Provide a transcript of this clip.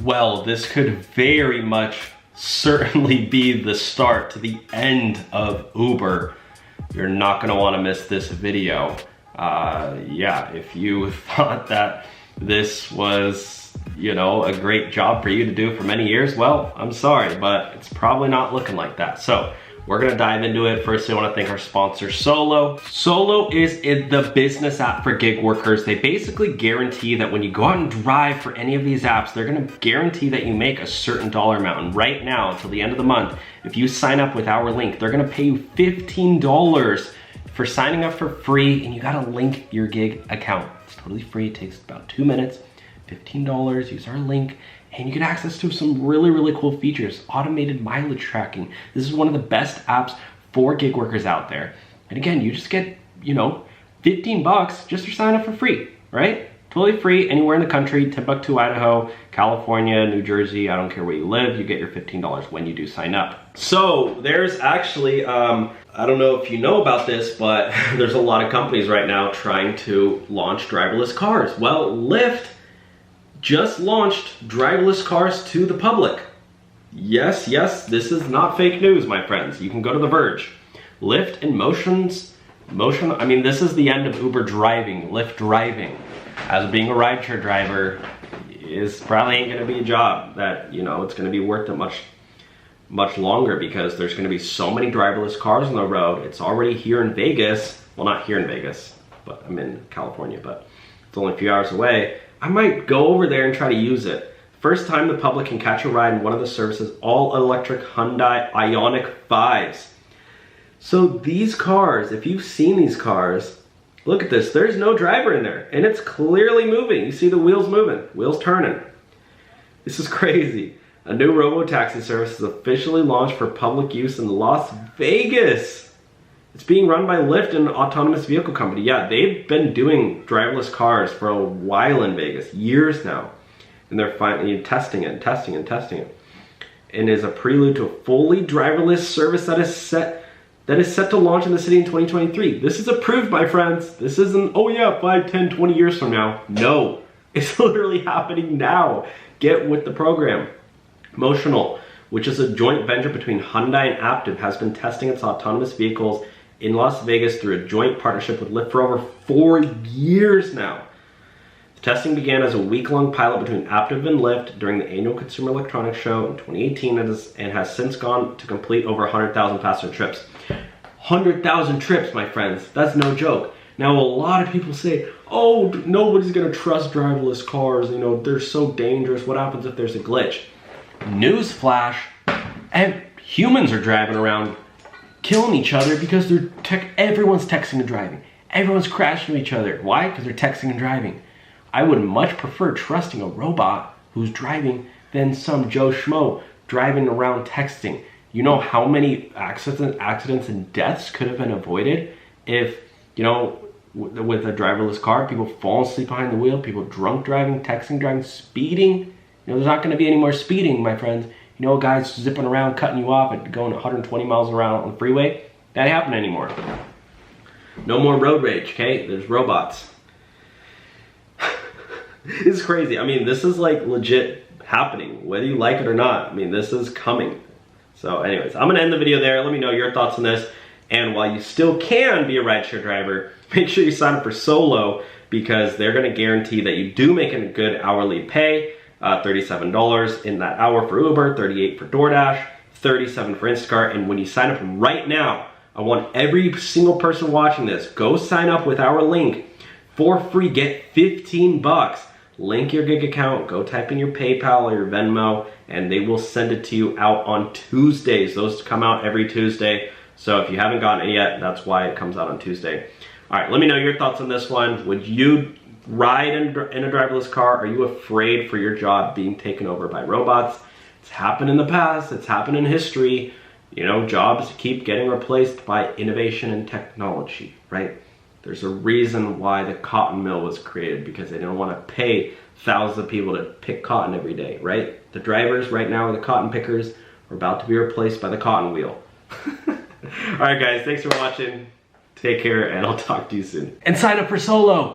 Well, this could very much certainly be the start to the end of Uber. You're not gonna wanna miss this video. Yeah, if you thought that this was, you know, a great job for you to do for many years, well, I'm sorry, but it's probably not looking like that. So we're gonna dive into it. First, I wanna thank our sponsor, Solo. Solo is the business app for gig workers. They basically guarantee that when you go out and drive for any of these apps, they're gonna guarantee that you make a certain dollar amount. And right now, until the end of the month, if you sign up with our link, they're gonna pay you $15 for signing up for free, and you gotta link your gig account. It's totally free, it takes about 2 minutes, $15, use our link, and you get access to some really, really cool features. Automated mileage tracking. This is one of the best apps for gig workers out there. And again, you just get, you know, 15 bucks just for signing up for free, right? Totally free, anywhere in the country, Timbuktu, Idaho, California, New Jersey, I don't care where you live, you get your $15 when you do sign up. So there's actually, I don't know if you know about this, but there's a lot of companies right now trying to launch driverless cars. Well, Lyft just launched driverless cars to the public. Yes, this is not fake news, my friends. You can go to The Verge. Lyft and Motion, I mean, this is the end of Uber driving, Lyft driving. As being a rideshare driver is probably ain't gonna be a job that, you know, it's gonna be worth it much longer, because there's gonna be so many driverless cars on the road. It's already here in Vegas. Well, not here in Vegas, but I'm in California, but it's only a few hours away. I might go over there and try to use it. First time the public can catch a ride in one of the services, all electric Hyundai Ioniq 5s. So these cars, if you've seen these cars, look at this, there's no driver in there, and it's clearly moving. You see the wheels moving, wheels turning. This is crazy. A new robo-taxi service is officially launched for public use in Las Vegas. It's being run by Lyft, an autonomous vehicle company. Yeah, they've been doing driverless cars for a while in Vegas, years now. And they're finally testing it, and is a prelude to a fully driverless service that is set to launch in the city in 2023. This is approved, my friends. This isn't, oh yeah, 5, 10, 20 years from now. No, it's literally happening now. Get with the program. Motional, which is a joint venture between Hyundai and Aptiv, has been testing its autonomous vehicles in Las Vegas through a joint partnership with Lyft for over 4 years now. The testing began as a week-long pilot between Aptiv and Lyft during the annual Consumer Electronics Show in 2018 and has since gone to complete over 100,000 passenger trips. 100,000 trips, my friends. That's no joke. Now, a lot of people say, oh, nobody's gonna trust driverless cars. You know, they're so dangerous. What happens if there's a glitch? Newsflash, and humans are driving around killing each other because everyone's texting and driving. Everyone's crashing each other. Why? Because they're texting and driving. I would much prefer trusting a robot who's driving than some Joe Schmo driving around texting. You know how many accidents and deaths could have been avoided if, you know, with a driverless car, people fall asleep behind the wheel, people drunk driving, texting, driving, speeding. You know, there's not gonna be any more speeding, my friends. You know, guys zipping around, cutting you off and going 120 miles around on the freeway. That ain't happening anymore. No more road rage, okay? There's robots. It's crazy. I mean, this is like legit happening, whether you like it or not. I mean, this is coming. So anyways, I'm gonna end the video there. Let me know your thoughts on this. And while you still can be a rideshare driver, make sure you sign up for Solo, because they're gonna guarantee that you do make a good hourly pay. $37 in that hour for Uber, $38 for DoorDash, $37 for Instacart. And when you sign up right now, I want every single person watching this, go sign up with our link for free, get 15 bucks. Link your gig account, go type in your PayPal or your Venmo, and they will send it to you out on Tuesdays. Those come out every Tuesday. So if you haven't gotten it yet, that's why it comes out on Tuesday. All right, let me know your thoughts on this one. Would you ride in a driverless car? Are you afraid for your job being taken over by robots? It's happened in the past, it's happened in history. You know, jobs keep getting replaced by innovation and technology, right? There's a reason why the cotton mill was created, because they didn't want to pay thousands of people to pick cotton every day, right? The drivers right now are the cotton pickers. We're about to be replaced by the cotton wheel. All right, guys, thanks for watching. Take care, and I'll talk to you soon. And sign up for Solo.